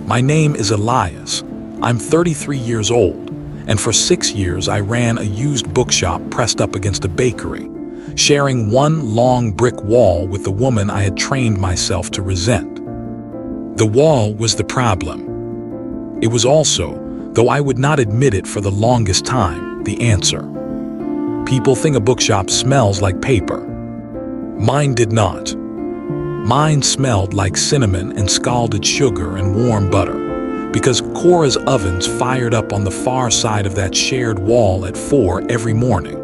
My name is Elias. I'm 33 years old, and for 6 years I ran a used bookshop pressed up against a bakery, sharing one long brick wall with the woman I had trained myself to resent. The wall was the problem. It was also, though I would not admit it for the longest time, the answer. People think a bookshop smells like paper. Mine did not. Mine smelled like cinnamon and scalded sugar and warm butter, because Cora's ovens fired up on the far side of that shared wall at 4 every morning,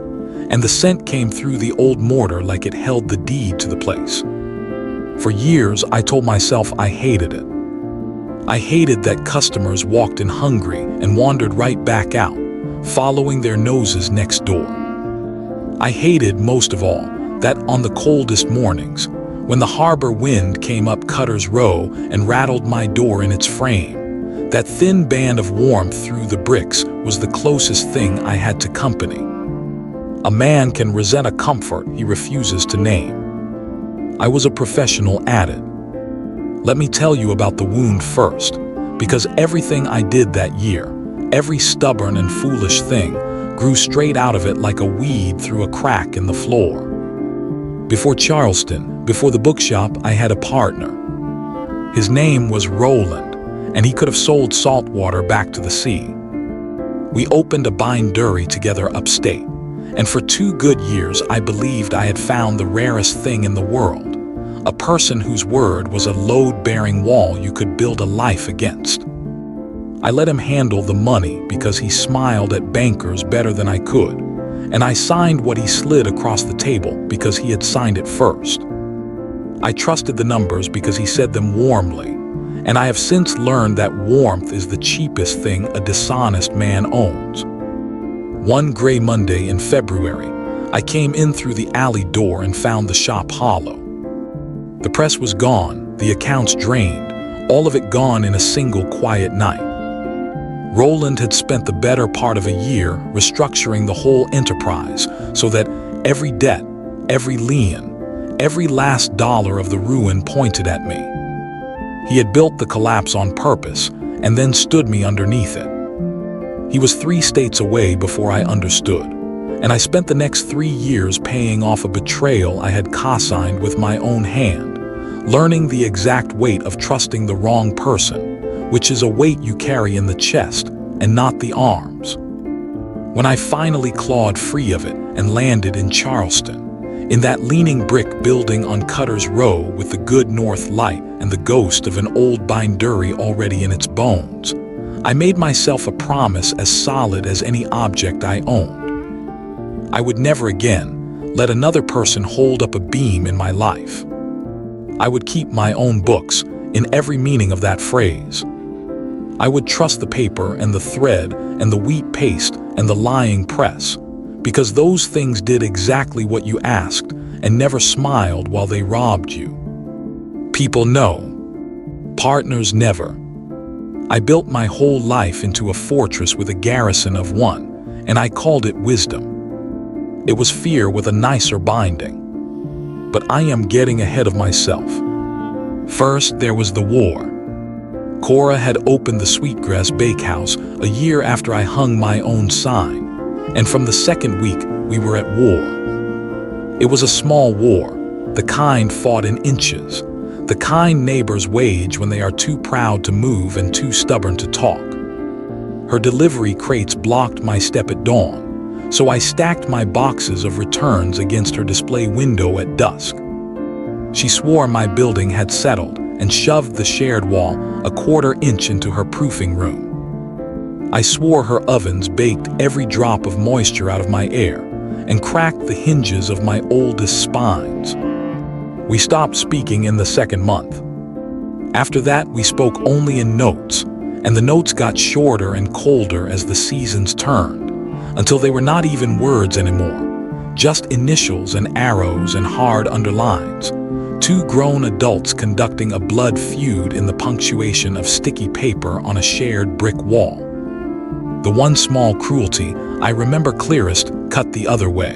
and the scent came through the old mortar like it held the deed to the place. For years, I told myself I hated it. I hated that customers walked in hungry and wandered right back out, following their noses next door. I hated most of all that on the coldest mornings, when the harbor wind came up Cutter's Row and rattled my door in its frame, that thin band of warmth through the bricks was the closest thing I had to company. A man can resent a comfort he refuses to name. I was a professional at it. Let me tell you about the wound first, because everything I did that year, every stubborn and foolish thing, grew straight out of it like a weed through a crack in the floor. Before Charleston, before the bookshop, I had a partner. His name was Roland, and he could have sold salt water back to the sea. We opened a bindery together upstate, and for 2 good years I believed I had found the rarest thing in the world, a person whose word was a load-bearing wall you could build a life against. I let him handle the money because he smiled at bankers better than I could, and I signed what he slid across the table because he had signed it first. I trusted the numbers because he said them warmly, and I have since learned that warmth is the cheapest thing a dishonest man owns. One gray Monday in February, I came in through the alley door and found the shop hollow. The press was gone, the accounts drained, all of it gone in a single quiet night. Roland had spent the better part of a year restructuring the whole enterprise so that every debt, every lien, every last dollar of the ruin pointed at me. He had built the collapse on purpose and then stood me underneath it. He was 3 states away before I understood, and I spent the next 3 years paying off a betrayal I had co-signed with my own hand, learning the exact weight of trusting the wrong person, which is a weight you carry in the chest and not the arms. When I finally clawed free of it and landed in Charleston, in that leaning brick building on Cutter's Row with the good north light and the ghost of an old bindery already in its bones, I made myself a promise as solid as any object I owned. I would never again let another person hold up a beam in my life. I would keep my own books in every meaning of that phrase. I would trust the paper and the thread and the wheat paste and the lying press, because those things did exactly what you asked and never smiled while they robbed you. People know. Partners never. I built my whole life into a fortress with a garrison of 1, and I called it wisdom. It was fear with a nicer binding. But I am getting ahead of myself. First, there was the war. Cora had opened the Sweetgrass Bakehouse a year after I hung my own sign, and from the second week, we were at war. It was a small war, the kind fought in inches, the kind neighbors wage when they are too proud to move and too stubborn to talk. Her delivery crates blocked my step at dawn, so I stacked my boxes of returns against her display window at dusk. She swore my building had settled and shoved the shared wall a 1/4 inch into her proofing room. I swore her ovens baked every drop of moisture out of my air and cracked the hinges of my oldest spines. We stopped speaking in the second month. After that, we spoke only in notes, and the notes got shorter and colder as the seasons turned, until they were not even words anymore, just initials and arrows and hard underlines. 2 grown adults conducting a blood feud in the punctuation of sticky paper on a shared brick wall. The one small cruelty I remember clearest cut the other way.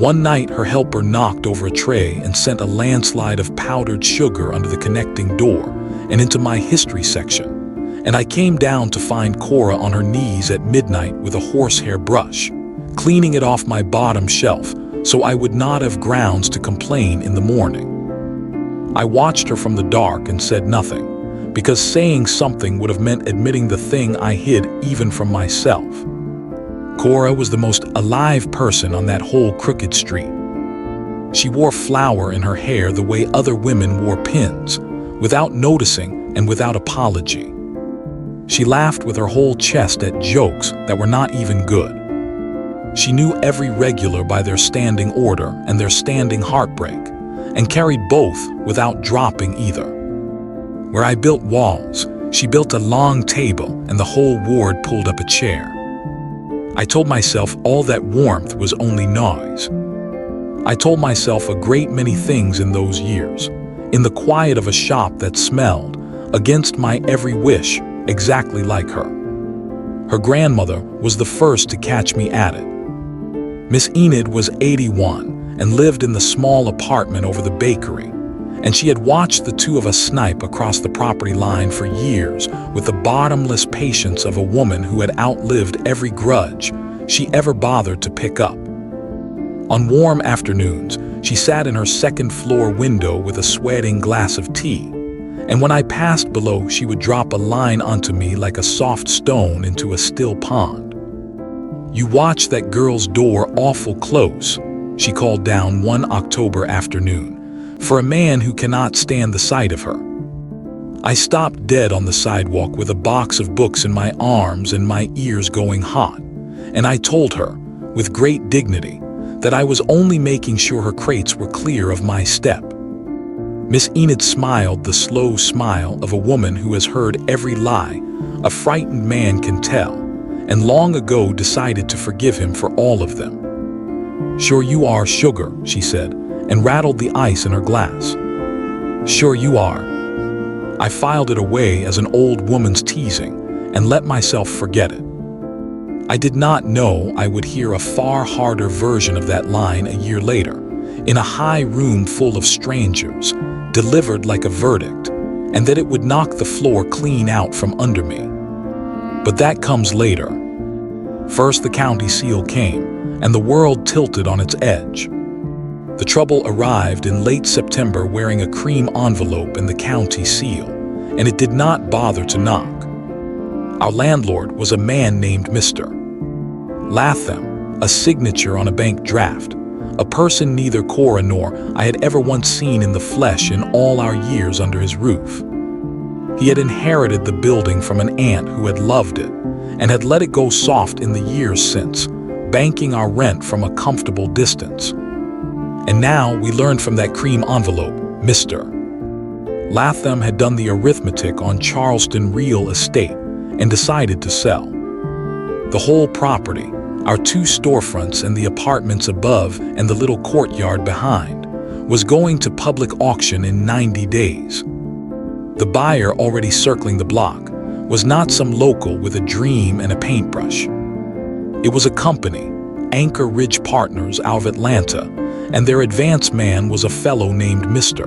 One night, her helper knocked over a tray and sent a landslide of powdered sugar under the connecting door and into my history section, and I came down to find Cora on her knees at midnight with a horsehair brush, cleaning it off my bottom shelf so I would not have grounds to complain in the morning. I watched her from the dark and said nothing, because saying something would have meant admitting the thing I hid even from myself. Cora was the most alive person on that whole crooked street. She wore flour in her hair the way other women wore pins, without noticing and without apology. She laughed with her whole chest at jokes that were not even good. She knew every regular by their standing order and their standing heartbreak, and carried both without dropping either. Where I built walls, she built a long table and the whole ward pulled up a chair. I told myself all that warmth was only noise. I told myself a great many things in those years, in the quiet of a shop that smelled, against my every wish, exactly like her. Her grandmother was the first to catch me at it. Miss Enid was 81 and lived in the small apartment over the bakery, and she had watched the two of us snipe across the property line for years with the bottomless patience of a woman who had outlived every grudge she ever bothered to pick up. On warm afternoons, she sat in her second-floor window with a sweating glass of tea, and when I passed below, she would drop a line onto me like a soft stone into a still pond. "You watch that girl's door awful close," she called down one October afternoon, "for a man who cannot stand the sight of her." I stopped dead on the sidewalk with a box of books in my arms and my ears going hot, and I told her, with great dignity, that I was only making sure her crates were clear of my step. Miss Enid smiled the slow smile of a woman who has heard every lie a frightened man can tell, and long ago decided to forgive him for all of them. "Sure you are, sugar," she said, and rattled the ice in her glass. "Sure you are." I filed it away as an old woman's teasing and let myself forget it. I did not know I would hear a far harder version of that line a year later, in a high room full of strangers, delivered like a verdict, and that it would knock the floor clean out from under me. But that comes later. First the county seal came, and the world tilted on its edge. The trouble arrived in late September wearing a cream envelope and the county seal, and it did not bother to knock. Our landlord was a man named Mr. Latham, a signature on a bank draft, a person neither Cora nor I had ever once seen in the flesh in all our years under his roof. He had inherited the building from an aunt who had loved it, and had let it go soft in the years since, banking our rent from a comfortable distance. And now we learned from that cream envelope, Mr. Latham had done the arithmetic on Charleston real estate and decided to sell. The whole property, our 2 storefronts and the apartments above and the little courtyard behind, was going to public auction in 90 days. The buyer already circling the block was not some local with a dream and a paintbrush. It was a company, Anchor Ridge Partners out of Atlanta, and their advance man was a fellow named Mr.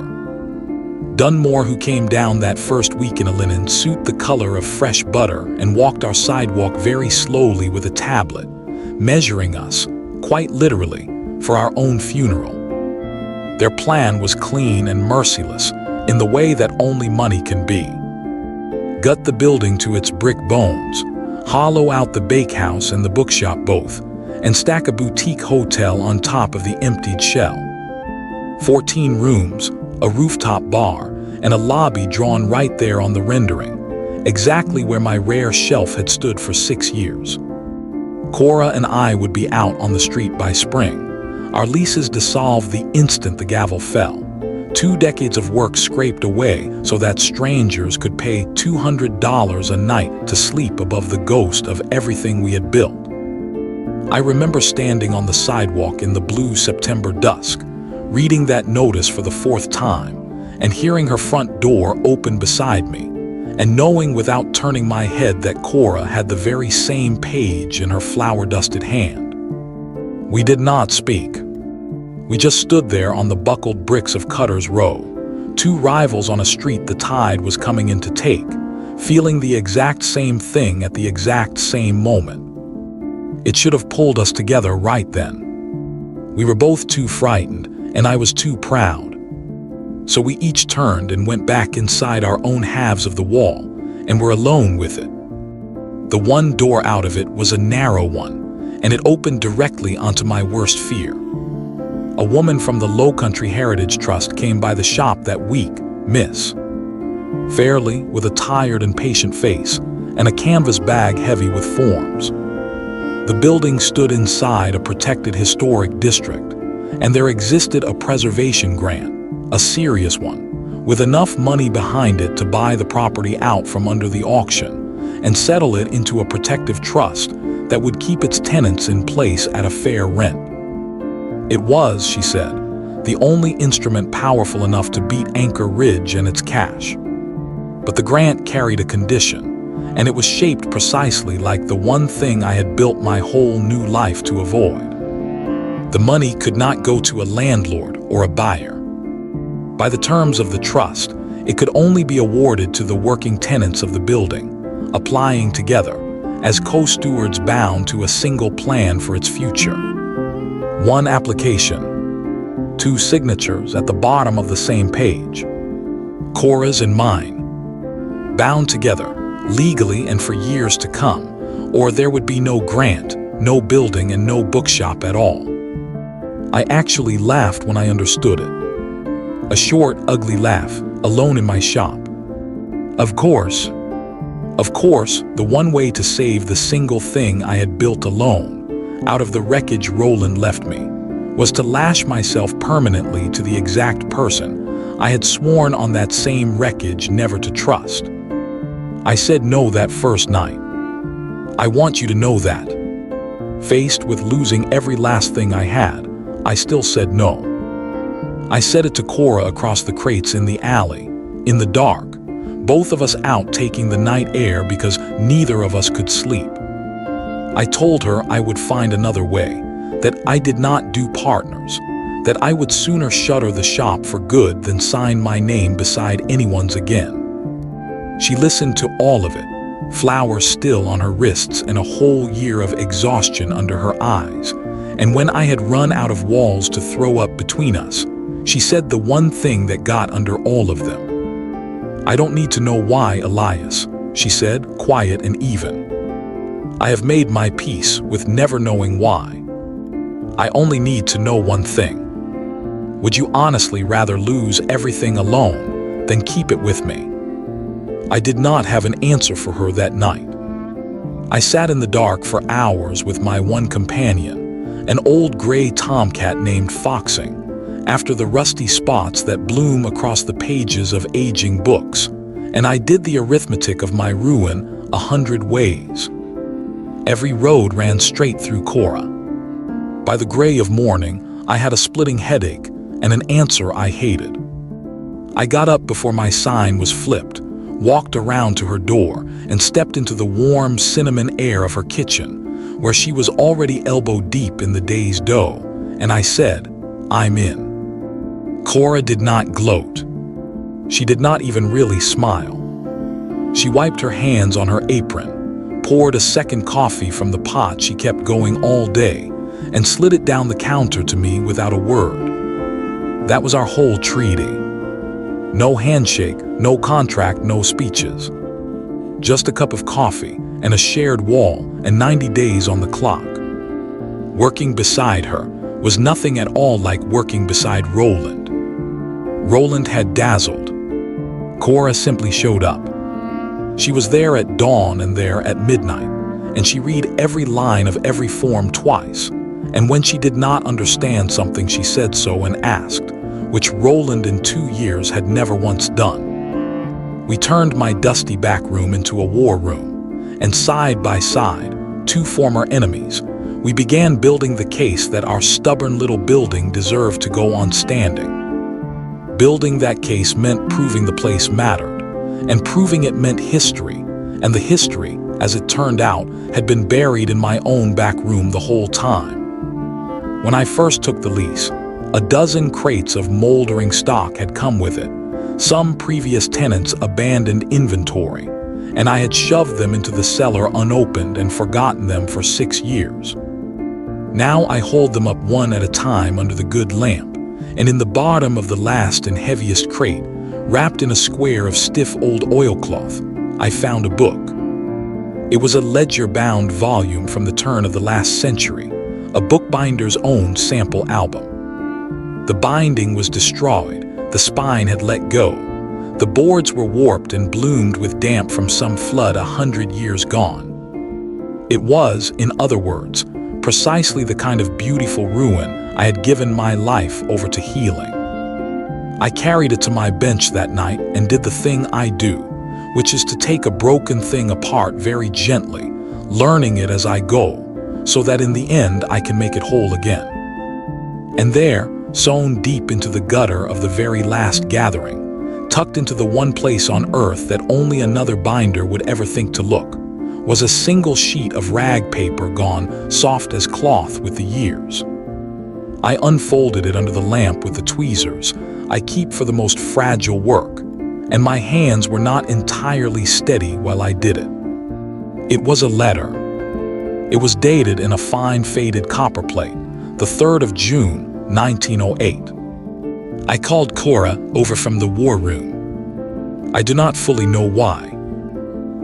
Dunmore, who came down that first week in a linen suit the color of fresh butter and walked our sidewalk very slowly with a tablet, measuring us, quite literally, for our own funeral. Their plan was clean and merciless in the way that only money can be. Gut the building to its brick bones, hollow out the bakehouse and the bookshop both, and stack a boutique hotel on top of the emptied shell. 14 rooms, a rooftop bar, and a lobby drawn right there on the rendering, exactly where my rare shelf had stood for 6 years. Cora and I would be out on the street by spring. Our leases dissolved the instant the gavel fell. 2 decades of work scraped away so that strangers could pay $200 a night to sleep above the ghost of everything we had built. I remember standing on the sidewalk in the blue September dusk, reading that notice for the 4th time, and hearing her front door open beside me, and knowing without turning my head that Cora had the very same page in her flour-dusted hand. We did not speak. We just stood there on the buckled bricks of Cutter's Row, two rivals on a street the tide was coming in to take, feeling the exact same thing at the exact same moment. It should have pulled us together right then. We were both too frightened, and I was too proud. So we each turned and went back inside our own halves of the wall, and were alone with it. The one door out of it was a narrow one, and it opened directly onto my worst fear. A woman from the Lowcountry Heritage Trust came by the shop that week, Miss Fairly, with a tired and patient face, and a canvas bag heavy with forms. The building stood inside a protected historic district, and there existed a preservation grant, a serious one, with enough money behind it to buy the property out from under the auction and settle it into a protective trust that would keep its tenants in place at a fair rent. It was, she said, the only instrument powerful enough to beat Anchor Ridge and its cash. But the grant carried a condition, and it was shaped precisely like the one thing I had built my whole new life to avoid. The money could not go to a landlord or a buyer. By the terms of the trust, it could only be awarded to the working tenants of the building, applying together, as co-stewards bound to a single plan for its future. One application, two signatures at the bottom of the same page, Cora's and mine, bound together, legally and for years to come, or there would be no grant, no building, and no bookshop at all. I actually laughed when I understood it. A short, ugly laugh, alone in my shop. Of course, the one way to save the single thing I had built alone, out of the wreckage Roland left me, was to lash myself permanently to the exact person I had sworn on that same wreckage never to trust. I said no that first night. I want you to know that. Faced with losing every last thing I had, I still said no. I said it to Cora across the crates in the alley, in the dark, both of us out taking the night air because neither of us could sleep. I told her I would find another way, that I did not do partners, that I would sooner shutter the shop for good than sign my name beside anyone's again. She listened to all of it, flowers still on her wrists and a whole year of exhaustion under her eyes, and when I had run out of walls to throw up between us, she said the one thing that got under all of them. I don't need to know why, Elias, she said, quiet and even. I have made my peace with never knowing why. I only need to know one thing. Would you honestly rather lose everything alone than keep it with me? I did not have an answer for her that night. I sat in the dark for hours with my one companion, an old gray tomcat named Foxing, after the rusty spots that bloom across the pages of aging books, and I did the arithmetic of my ruin 100 ways. Every road ran straight through Cora. By the gray of morning, I had a splitting headache and an answer I hated. I got up before my sign was flipped, walked around to her door, and stepped into the warm cinnamon air of her kitchen, where she was already elbow deep in the day's dough, and I said, I'm in. Cora did not gloat. She did not even really smile. She wiped her hands on her apron, poured a second coffee from the pot she kept going all day, and slid it down the counter to me without a word. That was our whole treaty. No handshake, no contract, no speeches. Just a cup of coffee and a shared wall and 90 days on the clock. Working beside her was nothing at all like working beside Roland. Roland had dazzled. Cora simply showed up. She was there at dawn and there at midnight, and she read every line of every form twice, and when she did not understand something she said so and asked, which Roland in 2 years had never once done. We turned my dusty back room into a war room, and side by side, two former enemies, we began building the case that our stubborn little building deserved to go on standing. Building that case meant proving the place mattered, and proving it meant history, and the history, as it turned out, had been buried in my own back room the whole time. When I first took the lease, A dozen crates of moldering stock had come with it, some previous tenants' abandoned inventory, and I had shoved them into the cellar unopened and forgotten them for 6 years. Now I hauled them up one at a time under the good lamp, and in the bottom of the last and heaviest crate, wrapped in a square of stiff old oilcloth, I found a book. It was a ledger-bound volume from the turn of the last century, a bookbinder's own sample album. The binding was destroyed, the spine had let go. The boards were warped and bloomed with damp from some flood 100 years gone. It was, in other words, precisely the kind of beautiful ruin I had given my life over to healing. I carried it to my bench that night and did the thing I do, which is to take a broken thing apart very gently, learning it as I go, so that in the end I can make it whole again. And there, sewn deep into the gutter of the very last gathering, tucked into the one place on earth that only another binder would ever think to look, was a single sheet of rag paper gone soft as cloth with the years. I unfolded it under the lamp with the tweezers I keep for the most fragile work, and my hands were not entirely steady while I did it. It was a letter. It was dated in a fine faded copperplate, the 3rd of June, 1908. I called Cora over from the war room. I do not fully know why.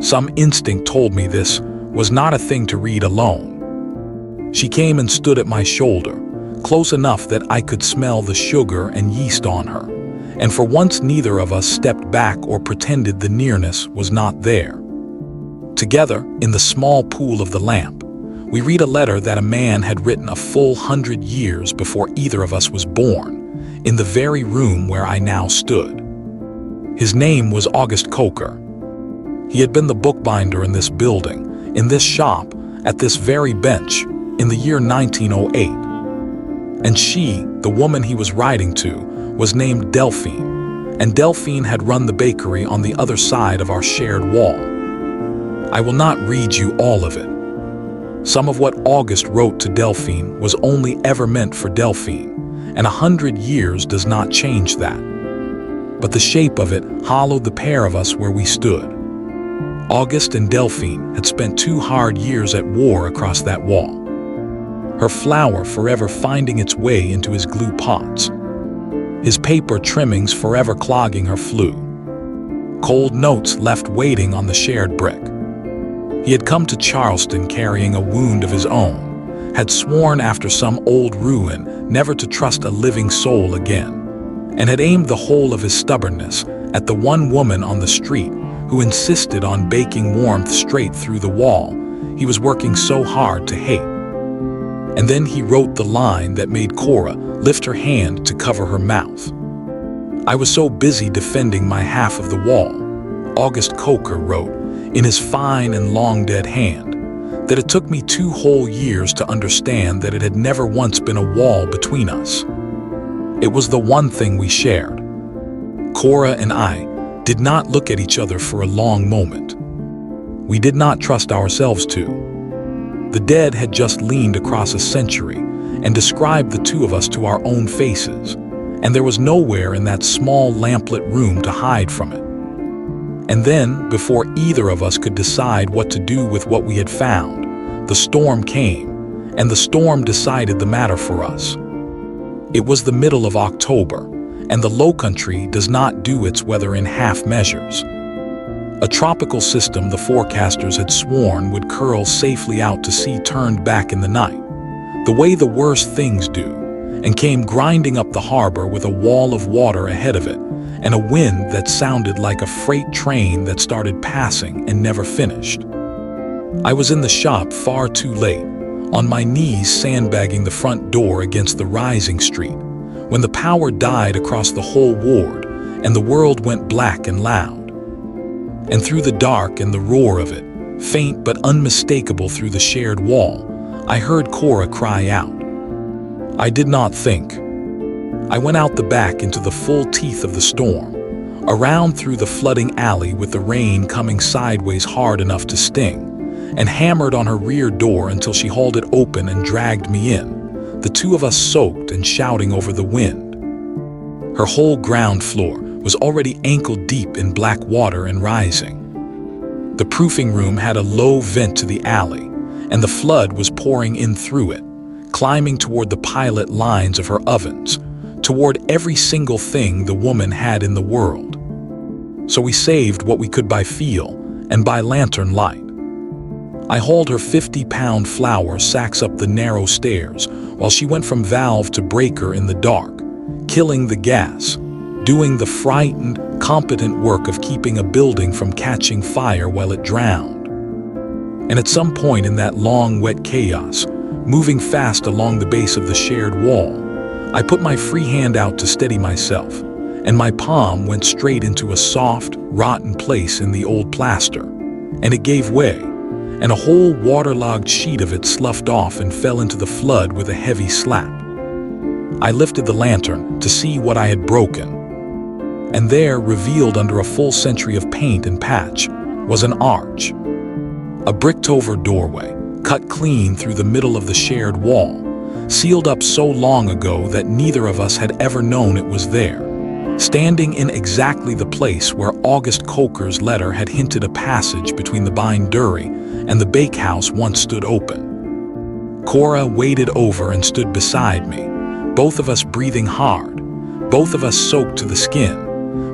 Some instinct told me this was not a thing to read alone. She came and stood at my shoulder, close enough that I could smell the sugar and yeast on her, and for once neither of us stepped back or pretended the nearness was not there. Together, in the small pool of the lamp, we read a letter that a man had written a full 100 years before either of us was born, in the very room where I now stood. His name was August Coker. He had been the bookbinder in this building, in this shop, at this very bench, in the year 1908. And she, the woman he was writing to, was named Delphine, and Delphine had run the bakery on the other side of our shared wall. I will not read you all of it. Some of what August wrote to Delphine was only ever meant for Delphine, and 100 years does not change that. But the shape of it hollowed the pair of us where we stood. August and Delphine had spent 2 hard years at war across that wall, her flour forever finding its way into his glue pots, his paper trimmings forever clogging her flue, cold notes left waiting on the shared brick. He had come to Charleston carrying a wound of his own, had sworn after some old ruin never to trust a living soul again, and had aimed the whole of his stubbornness at the one woman on the street who insisted on baking warmth straight through the wall he was working so hard to hate. And then he wrote the line that made Cora lift her hand to cover her mouth. I was so busy defending my half of the wall, August Coker wrote, in his fine and long-dead hand, that it took me 2 whole years to understand that it had never once been a wall between us. It was the one thing we shared. Cora and I did not look at each other for a long moment. We did not trust ourselves to. The dead had just leaned across a century and described the two of us to our own faces, and there was nowhere in that small lamplit room to hide from it. And then, before either of us could decide what to do with what we had found, the storm came, and the storm decided the matter for us. It was the middle of October, and the Lowcountry does not do its weather in half measures. A tropical system the forecasters had sworn would curl safely out to sea turned back in the night, the way the worst things do, and came grinding up the harbor with a wall of water ahead of it, and a wind that sounded like a freight train that started passing and never finished. I was in the shop far too late, on my knees sandbagging the front door against the rising street, when the power died across the whole ward and the world went black and loud. And through the dark and the roar of it, faint but unmistakable through the shared wall, I heard Cora cry out. I did not think. I went out the back into the full teeth of the storm, around through the flooding alley with the rain coming sideways hard enough to sting, and hammered on her rear door until she hauled it open and dragged me in, the two of us soaked and shouting over the wind. Her whole ground floor was already ankle-deep in black water and rising. The proofing room had a low vent to the alley, and the flood was pouring in through it, climbing toward the pilot lines of her ovens, toward every single thing the woman had in the world. So we saved what we could by feel and by lantern light. I hauled her 50-pound flour sacks up the narrow stairs while she went from valve to breaker in the dark, killing the gas, doing the frightened, competent work of keeping a building from catching fire while it drowned. And at some point in that long, wet chaos, moving fast along the base of the shared wall, I put my free hand out to steady myself, and my palm went straight into a soft, rotten place in the old plaster, and it gave way, and a whole waterlogged sheet of it sloughed off and fell into the flood with a heavy slap. I lifted the lantern to see what I had broken, and there, revealed under a full century of paint and patch, was an arch. A bricked-over doorway, cut clean through the middle of the shared wall, sealed up so long ago that neither of us had ever known it was there, standing in exactly the place where August Coker's letter had hinted a passage between the bindery and the bakehouse once stood open. Cora waded over and stood beside me, both of us breathing hard, both of us soaked to the skin,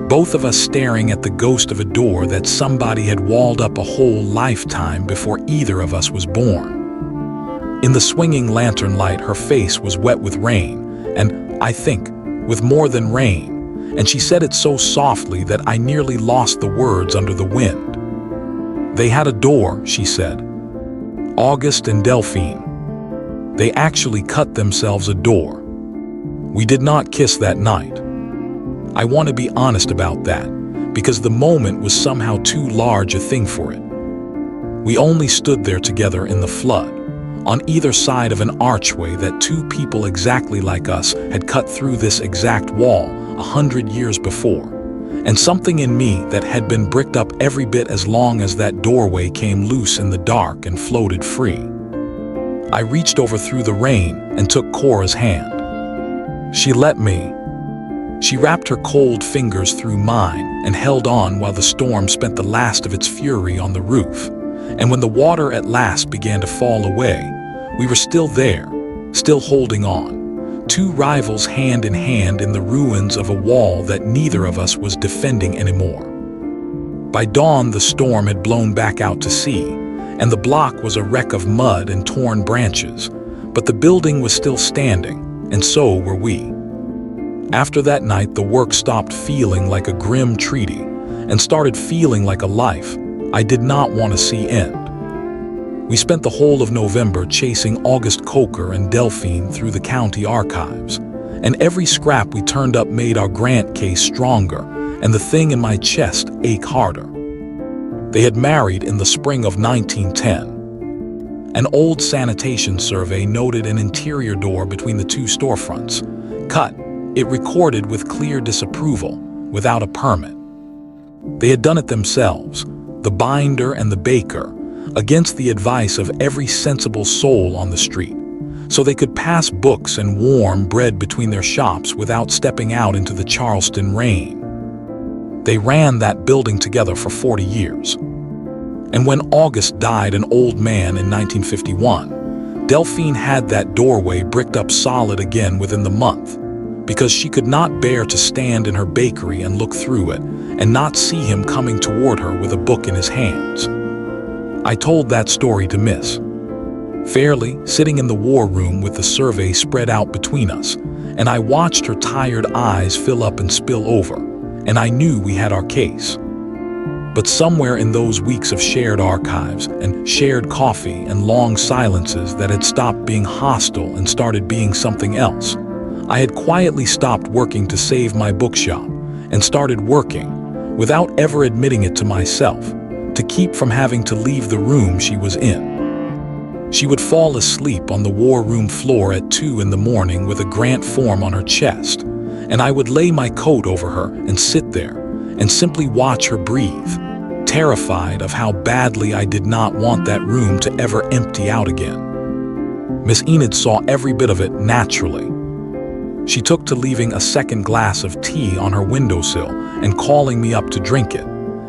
both of us staring at the ghost of a door that somebody had walled up a whole lifetime before either of us was born. In the swinging lantern light, her face was wet with rain, and, I think, with more than rain, and she said it so softly that I nearly lost the words under the wind. They had a door, she said. August and Delphine. They actually cut themselves a door. We did not kiss that night. I want to be honest about that, because the moment was somehow too large a thing for it. We only stood there together in the flood, on either side of an archway that two people exactly like us had cut through this exact wall 100 years before, and something in me that had been bricked up every bit as long as that doorway came loose in the dark and floated free. I reached over through the rain and took Cora's hand. She let me. She wrapped her cold fingers through mine and held on while the storm spent the last of its fury on the roof. And when the water at last began to fall away, we were still there, still holding on, two rivals hand in hand in the ruins of a wall that neither of us was defending anymore. By dawn, the storm had blown back out to sea, and the block was a wreck of mud and torn branches, but the building was still standing, and so were we. After that night, the work stopped feeling like a grim treaty and started feeling like a life I did not want to see end. We spent the whole of November chasing August Coker and Delphine through the county archives, and every scrap we turned up made our grant case stronger and the thing in my chest ache harder. They had married in the spring of 1910. An old sanitation survey noted an interior door between the two storefronts. Cut, it recorded with clear disapproval, without a permit. They had done it themselves, the binder and the baker, against the advice of every sensible soul on the street, so they could pass books and warm bread between their shops without stepping out into the Charleston rain. They ran that building together for 40 years. And when August died an old man in 1951, Delphine had that doorway bricked up solid again within the month, because she could not bear to stand in her bakery and look through it and not see him coming toward her with a book in his hands. I told that story to Miss Fairley, sitting in the war room with the survey spread out between us, and I watched her tired eyes fill up and spill over, and I knew we had our case. But somewhere in those weeks of shared archives and shared coffee and long silences that had stopped being hostile and started being something else, I had quietly stopped working to save my bookshop and started working, without ever admitting it to myself, to keep from having to leave the room she was in. She would fall asleep on the war room floor at 2 in the morning with a grant form on her chest, and I would lay my coat over her and sit there and simply watch her breathe, terrified of how badly I did not want that room to ever empty out again. Miss Enid saw every bit of it naturally. She took to leaving a second glass of tea on her windowsill and calling me up to drink it,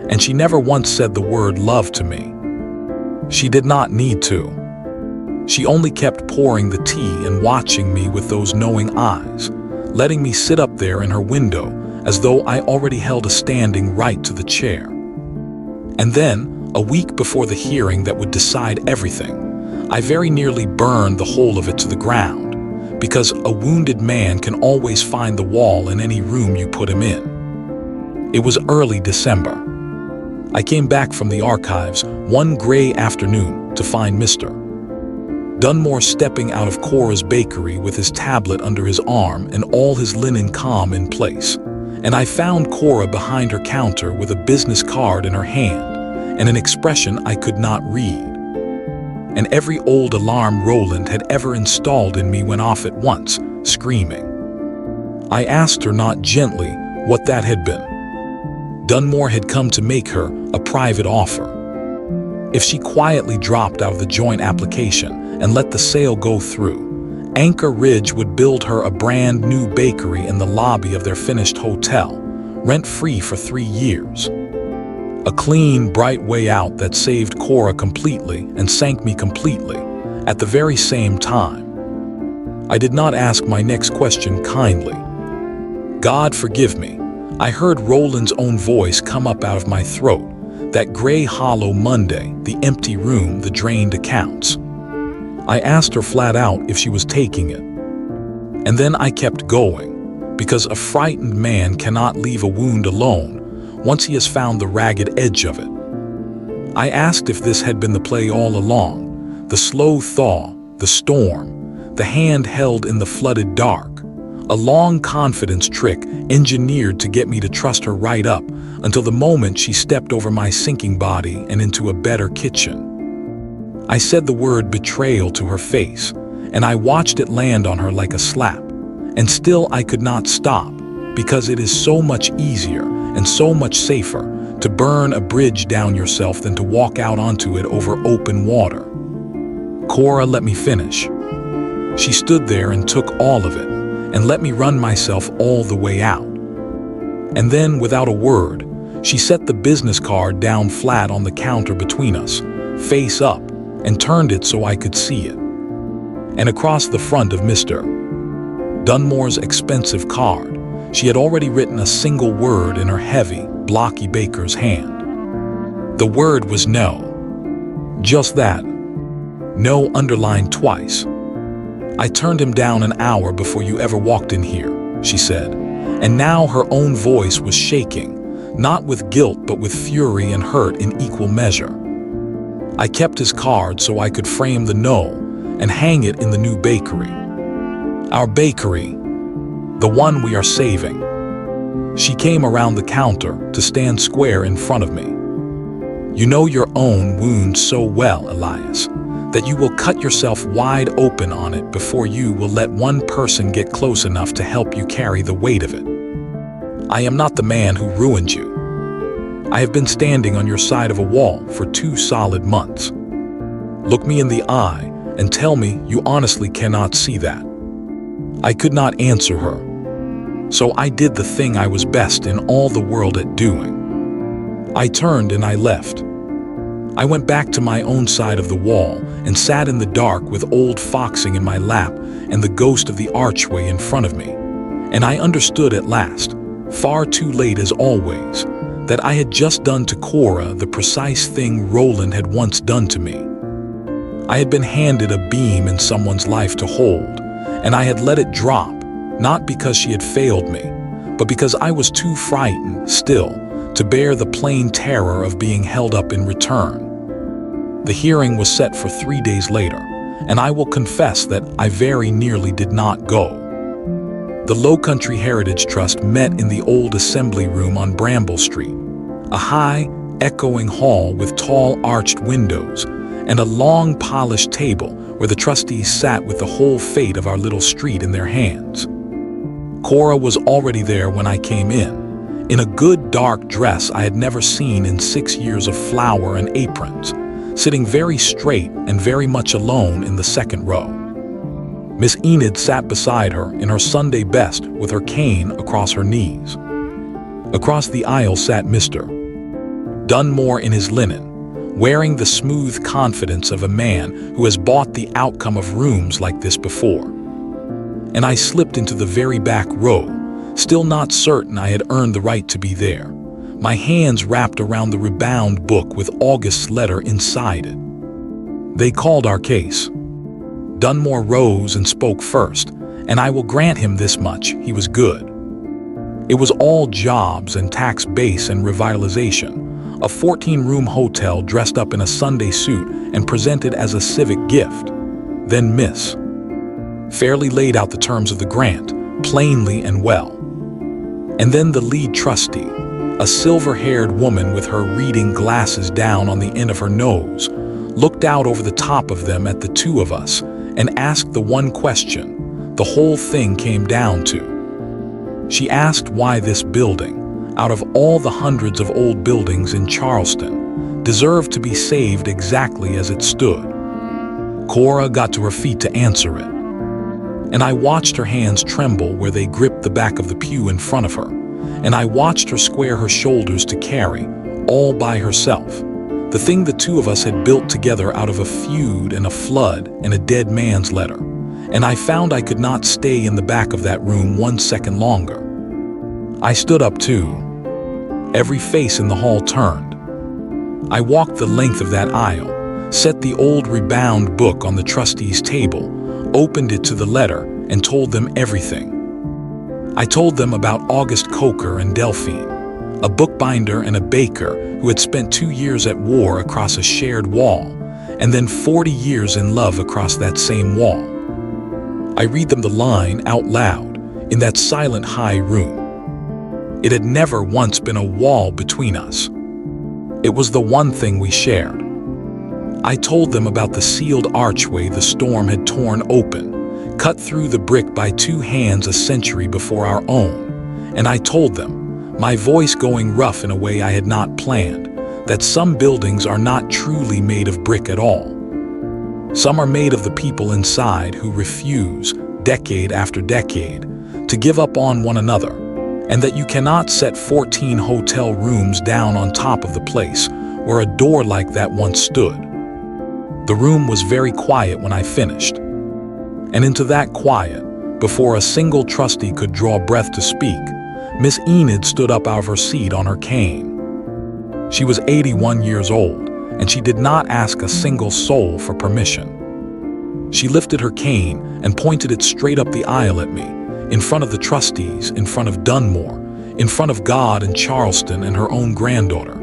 and she never once said the word love to me. She did not need to. She only kept pouring the tea and watching me with those knowing eyes, letting me sit up there in her window as though I already held a standing right to the chair. And then, a week before the hearing that would decide everything, I very nearly burned the whole of it to the ground, because a wounded man can always find the wall in any room you put him in. It was early December. I came back from the archives one gray afternoon to find Mr. Dunmore stepping out of Cora's bakery with his tablet under his arm and all his linen calm in place, and I found Cora behind her counter with a business card in her hand and an expression I could not read. And every old alarm Roland had ever installed in me went off at once, screaming. I asked her not gently what that had been. Dunmore had come to make her a private offer. If she quietly dropped out of the joint application and let the sale go through, Anchor Ridge would build her a brand new bakery in the lobby of their finished hotel, rent-free for 3 years. A clean, bright way out that saved Cora completely and sank me completely at the very same time. I did not ask my next question kindly. God forgive me, I heard Roland's own voice come up out of my throat, that gray hollow Monday, the empty room, the drained accounts. I asked her flat out if she was taking it. And then I kept going, because a frightened man cannot leave a wound alone once he has found the ragged edge of it. I asked if this had been the play all along, the slow thaw, the storm, the hand held in the flooded dark, a long confidence trick engineered to get me to trust her right up until the moment she stepped over my sinking body and into a better kitchen. I said the word betrayal to her face, and I watched it land on her like a slap, and still I could not stop, because it is so much easier and so much safer to burn a bridge down yourself than to walk out onto it over open water. Cora let me finish. She stood there and took all of it, and let me run myself all the way out. And then, without a word, she set the business card down flat on the counter between us, face up, and turned it so I could see it. And across the front of Mr. Dunmore's expensive card, she had already written a single word in her heavy, blocky baker's hand. The word was no. Just that. No underlined twice. I turned him down an hour before you ever walked in here, she said, and now her own voice was shaking, not with guilt but with fury and hurt in equal measure. I kept his card so I could frame the no and hang it in the new bakery. Our bakery, the one we are saving. She came around the counter to stand square in front of me. You know your own wound so well, Elias, that you will cut yourself wide open on it before you will let one person get close enough to help you carry the weight of it. I am not the man who ruined you. I have been standing on your side of a wall for 2 solid months. Look me in the eye and tell me you honestly cannot see that. I could not answer her. So I did the thing I was best in all the world at doing. I turned and I left. I went back to my own side of the wall and sat in the dark with old Foxing in my lap and the ghost of the archway in front of me. And I understood at last, far too late as always, that I had just done to Cora the precise thing Roland had once done to me. I had been handed a beam in someone's life to hold, and I had let it drop, not because she had failed me, but because I was too frightened, still, to bear the plain terror of being held up in return. The hearing was set for 3 days later, and I will confess that I very nearly did not go. The Lowcountry Heritage Trust met in the old assembly room on Bramble Street, a high, echoing hall with tall arched windows and a long polished table where the trustees sat with the whole fate of our little street in their hands. Cora was already there when I came in a good dark dress I had never seen in 6 years of flower and aprons, sitting very straight and very much alone in the second row. Miss Enid sat beside her in her Sunday best with her cane across her knees. Across the aisle sat Mr. Dunmore in his linen, wearing the smooth confidence of a man who has bought the outcome of rooms like this before. And I slipped into the very back row, still not certain I had earned the right to be there, my hands wrapped around the rebound book with August's letter inside it. They called our case. Dunmore rose and spoke first, and I will grant him this much: he was good. It was all jobs and tax base and revitalization, a 14-room hotel dressed up in a Sunday suit and presented as a civic gift. Then Miss fairly laid out the terms of the grant, plainly and well. And then the lead trustee, a silver-haired woman with her reading glasses down on the end of her nose, looked out over the top of them at the two of us and asked the one question the whole thing came down to. She asked why this building, out of all the hundreds of old buildings in Charleston, deserved to be saved exactly as it stood. Cora got to her feet to answer it, and I watched her hands tremble where they gripped the back of the pew in front of her, and I watched her square her shoulders to carry, all by herself, the thing the two of us had built together out of a feud and a flood and a dead man's letter. And I found I could not stay in the back of that room 1 second longer. I stood up too. Every face in the hall turned. I walked the length of that aisle, set the old rebound book on the trustee's table, opened it to the letter, and told them everything. I told them about August Coker and Delphine, a bookbinder and a baker who had spent 2 years at war across a shared wall, and then 40 years in love across that same wall. I read them the line out loud in that silent high room. It had never once been a wall between us. It was the one thing we shared. I told them about the sealed archway the storm had torn open, cut through the brick by 2 hands a century before our own, and I told them, my voice going rough in a way I had not planned, that some buildings are not truly made of brick at all. Some are made of the people inside who refuse, decade after decade, to give up on one another, and that you cannot set 14 hotel rooms down on top of the place where a door like that once stood. The room was very quiet when I finished, and into that quiet, before a single trustee could draw breath to speak, Miss Enid stood up out of her seat on her cane. She was 81 years old, and she did not ask a single soul for permission. She lifted her cane and pointed it straight up the aisle at me, in front of the trustees, in front of Dunmore, in front of God and Charleston and her own granddaughter,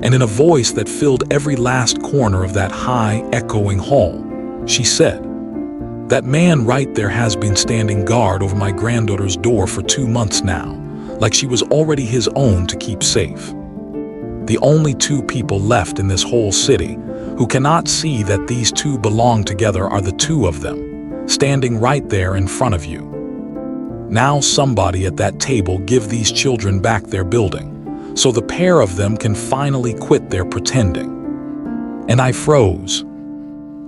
and in a voice that filled every last corner of that high, echoing hall, she said, "That man right there has been standing guard over my granddaughter's door for 2 months now, like she was already his own to keep safe. The only 2 people left in this whole city who cannot see that these 2 belong together are the 2 of them, standing right there in front of you. Now somebody at that table give these children back their building, so the pair of them can finally quit their pretending." And I froze.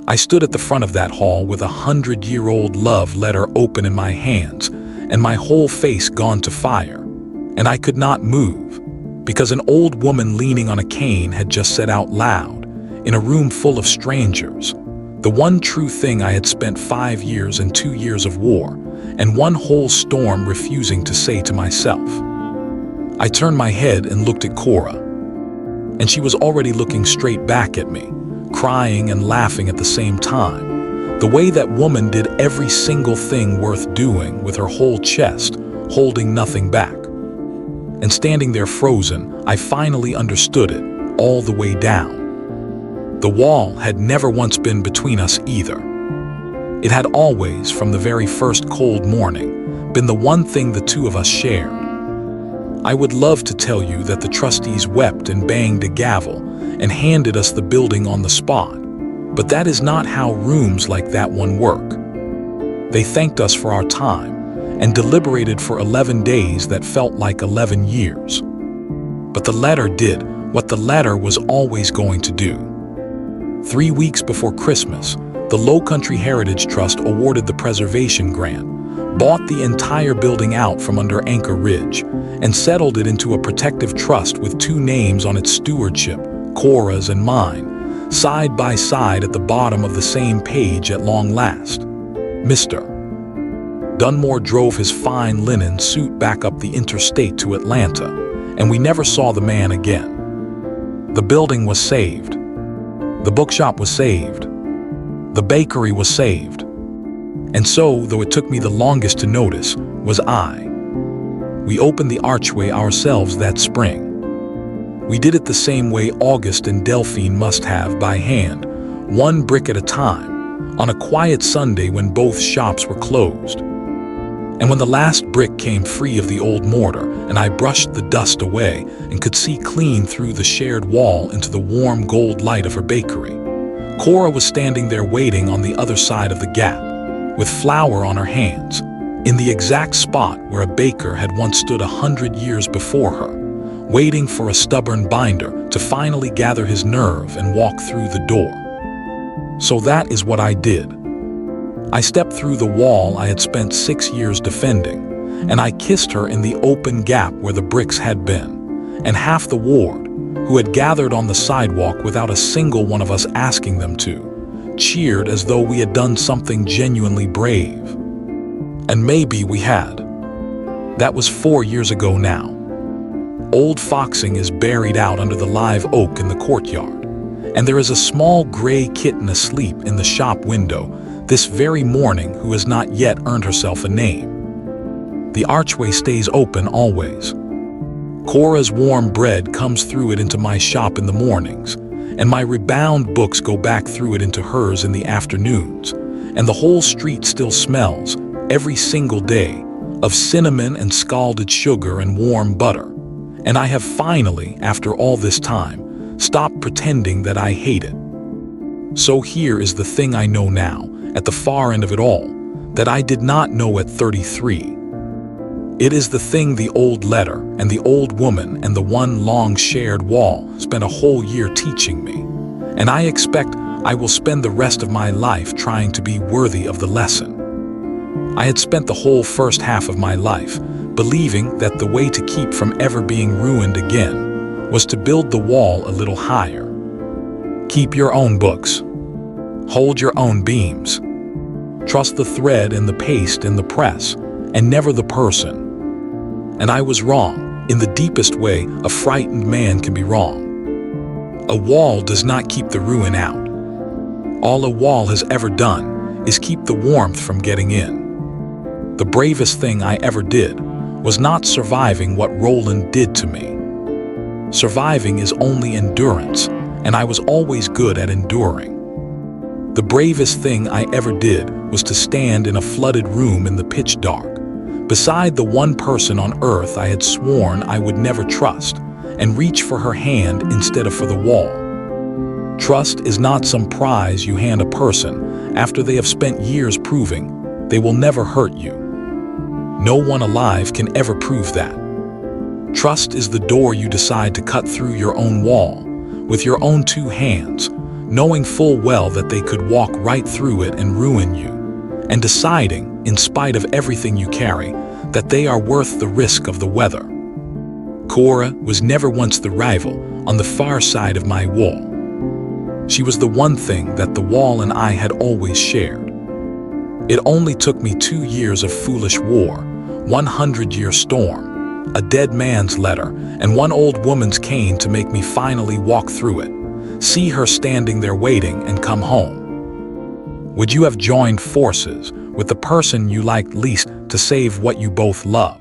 I stood at the front of that hall with a 100-year-old love letter open in my hands and my whole face gone to fire. And I could not move, because an old woman leaning on a cane had just said out loud, in a room full of strangers, the one true thing I had spent 5 years and 2 years of war, and one whole storm refusing to say to myself. I turned my head and looked at Cora, and she was already looking straight back at me, crying and laughing at the same time, the way that woman did every single thing worth doing with her whole chest, holding nothing back. And standing there frozen, I finally understood it, all the way down. The wall had never once been between us either. It had always, from the very first cold morning, been the one thing the 2 of us shared. I would love to tell you that the trustees wept and banged a gavel and handed us the building on the spot, but that is not how rooms like that one work. They thanked us for our time, and deliberated for 11 days that felt like 11 years. But the letter did what the letter was always going to do. 3 weeks before Christmas, The Lowcountry Heritage Trust awarded the preservation grant, bought the entire building out from under Anchor Ridge, and settled it into a protective trust with two names on its stewardship, Cora's and mine, side by side at the bottom of the same page at long last. Mr. Dunmore drove his fine linen suit back up the interstate to Atlanta, and we never saw the man again. The building was saved. The bookshop was saved. The bakery was saved. And so, though it took me the longest to notice, was I. We opened the archway ourselves that spring. We did it the same way August and Delphine must have, by hand, one brick at a time, on a quiet Sunday when both shops were closed. And when the last brick came free of the old mortar, and I brushed the dust away and could see clean through the shared wall into the warm gold light of her bakery, Cora was standing there waiting on the other side of the gap, with flour on her hands, in the exact spot where a baker had once stood 100 years before her, waiting for a stubborn binder to finally gather his nerve and walk through the door. So that is what I did. I stepped through the wall I had spent 6 years defending, and I kissed her in the open gap where the bricks had been, and half the ward, who had gathered on the sidewalk without a single one of us asking them to, cheered as though we had done something genuinely brave. And maybe we had. That was 4 years ago now. Old Foxing is buried out under the live oak in the courtyard, and there is a small gray kitten asleep in the shop window this very morning who has not yet earned herself a name. The archway stays open always. Cora's warm bread comes through it into my shop in the mornings, and my rebound books go back through it into hers in the afternoons, and the whole street still smells, every single day, of cinnamon and scalded sugar and warm butter. And I have finally, after all this time, stopped pretending that I hate it. So here is the thing I know now, at the far end of it all, that I did not know at 33. It is the thing the old letter and the old woman and the one long shared wall spent a whole year teaching me, and I expect I will spend the rest of my life trying to be worthy of the lesson. I had spent the whole first half of my life believing that the way to keep from ever being ruined again was to build the wall a little higher. Keep your own books. Hold your own beams. Trust the thread and the paste in the press, and never the person. And I was wrong, in the deepest way a frightened man can be wrong. A wall does not keep the ruin out. All a wall has ever done is keep the warmth from getting in. The bravest thing I ever did was not surviving what Roland did to me. Surviving is only endurance, and I was always good at enduring. The bravest thing I ever did was to stand in a flooded room in the pitch dark, beside the one person on earth I had sworn I would never trust, and reach for her hand instead of for the wall. Trust is not some prize you hand a person after they have spent years proving they will never hurt you. No one alive can ever prove that. Trust is the door you decide to cut through your own wall, with your own two hands, knowing full well that they could walk right through it and ruin you, and deciding, in spite of everything you carry, that they are worth the risk of the weather. Cora was never once the rival on the far side of my wall. She was the one thing that the wall and I had always shared. It only took me 2 years of foolish war, 100-year storm, a dead man's letter, and one old woman's cane to make me finally walk through it, see her standing there waiting, and come home. Would you have joined forces with the person you liked least to save what you both love?